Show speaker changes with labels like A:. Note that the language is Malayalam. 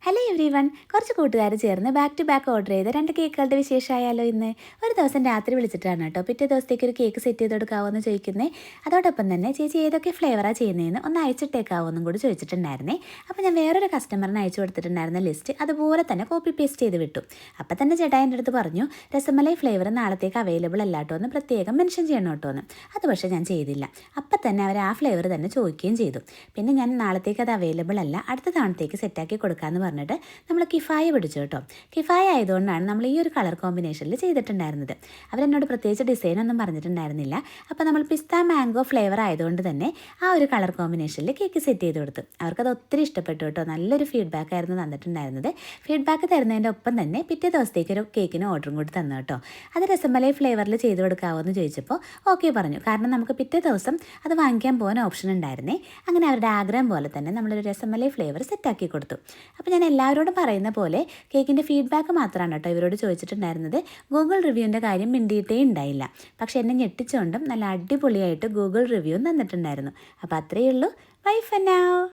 A: Hello every one. കുറച്ച് കൂട്ടുകാർ ചേർന്ന് ബാക്ക് ടു ബാക്ക് ഓർഡർ ചെയ്ത 2 കേക്കുകളുടെ വിശേഷമായാലോ ഇന്ന്. ഒരു ദിവസം രാത്രി വിളിച്ചിട്ടാണ് കേട്ടോ പിറ്റേ ദിവസത്തേക്ക് ഒരു കേക്ക് സെറ്റ് ചെയ്ത് കൊടുക്കാമോ എന്ന് ചോദിക്കുന്നേ. അതോടൊപ്പം തന്നെ ചേച്ചി ഏതൊക്കെ ഫ്ലേവറാണ് ചെയ്യുന്നതെന്ന് ഒന്ന് അയച്ചിട്ടേക്കാവോ എന്നും കൂടി ചോദിച്ചിട്ടുണ്ടായിരുന്നേ. അപ്പോൾ ഞാൻ വേറൊരു കസ്റ്റമറിന് അയച്ചു കൊടുത്തിട്ടുണ്ടായിരുന്ന ലിസ്റ്റ് അതുപോലെ തന്നെ കോപ്പി പേസ്റ്റ് ചെയ്ത് വിട്ടു. അപ്പം തന്നെ ചേട്ടാ എൻ്റെ അടുത്ത് പറഞ്ഞു, രസമലൈ ഫ്ലേവർ നാളത്തേക്ക് അവൈലബിൾ അല്ല കേട്ടോ എന്ന് പ്രത്യേകം മെൻഷൻ ചെയ്യണം കേട്ടോ എന്ന്. അത് പക്ഷേ ഞാൻ ചെയ്തില്ല. അപ്പം തന്നെ അവർ ആ ഫ്ലേവർ തന്നെ ചോദിക്കുകയും ചെയ്തു. പിന്നെ ഞാൻ നാളത്തേക്ക് അത് അവൈലബിൾ അല്ല, അടുത്ത തവണത്തേക്ക് സെറ്റാക്കി കൊടുക്കാമെന്ന് പറഞ്ഞിട്ട് നമ്മൾ കിഫായ പിടിച്ചു കേട്ടോ. കിഫായ ആയതുകൊണ്ടാണ് നമ്മൾ ഈ ഒരു കളർ കോമ്പിനേഷനിൽ ചെയ്തിട്ടുണ്ടായിരുന്നത്. അവരെന്നോട് പ്രത്യേകിച്ച് ഡിസൈനൊന്നും പറഞ്ഞിട്ടുണ്ടായിരുന്നില്ല. അപ്പോൾ നമ്മൾ പിസ്ത മാംഗോ ഫ്ലേവർ ആയതുകൊണ്ട് തന്നെ ആ ഒരു കളർ കോമ്പിനേഷനിൽ കേക്ക് സെറ്റ് ചെയ്ത് കൊടുത്തു. അവർക്കത് ഒത്തിരി ഇഷ്ടപ്പെട്ടു കേട്ടോ. നല്ലൊരു ഫീഡ്ബാക്ക് ആയിരുന്നു തന്നിട്ടുണ്ടായിരുന്നത്. ഫീഡ്ബാക്ക് തരുന്നതിൻ്റെ ഒപ്പം തന്നെ പിറ്റേ ദിവസത്തേക്ക് ഒരു കേക്കിന് ഓർഡറും കൂടി തന്നു കേട്ടോ. അത് രസമലൈ ഫ്ലേവറിൽ ചെയ്ത് കൊടുക്കാമോ എന്ന് ചോദിച്ചപ്പോൾ ഓക്കെ പറഞ്ഞു. കാരണം നമുക്ക് പിറ്റേ ദിവസം അത് വാങ്ങിക്കാൻ പോകാൻ ഓപ്ഷൻ ഉണ്ടായിരുന്നേ. അങ്ങനെ അവരുടെ ആഗ്രഹം പോലെ തന്നെ നമ്മളൊരു രസമലൈ ഫ്ലേവർ സെറ്റാക്കി കൊടുത്തു. അപ്പോൾ ഞാൻ എല്ലാവരോടും പറയുന്ന പോലെ കേക്കിൻ്റെ ഫീഡ്ബാക്ക് മാത്രമാണ് കേട്ടോ ഇവരോട് ചോദിച്ചിട്ടുണ്ടായിരുന്നത്. ഗൂഗിൾ റിവ്യൂവിൻ്റെ കാര്യം മിണ്ടിയിട്ടേ ഉണ്ടായില്ല. പക്ഷെ എന്നെ ഞെട്ടിച്ചുകൊണ്ടും നല്ല അടിപൊളിയായിട്ട് ഗൂഗിൾ റിവ്യൂ തന്നിട്ടുണ്ടായിരുന്നു. അപ്പോൾ അത്രയേ ഉള്ളൂ. Bye for now.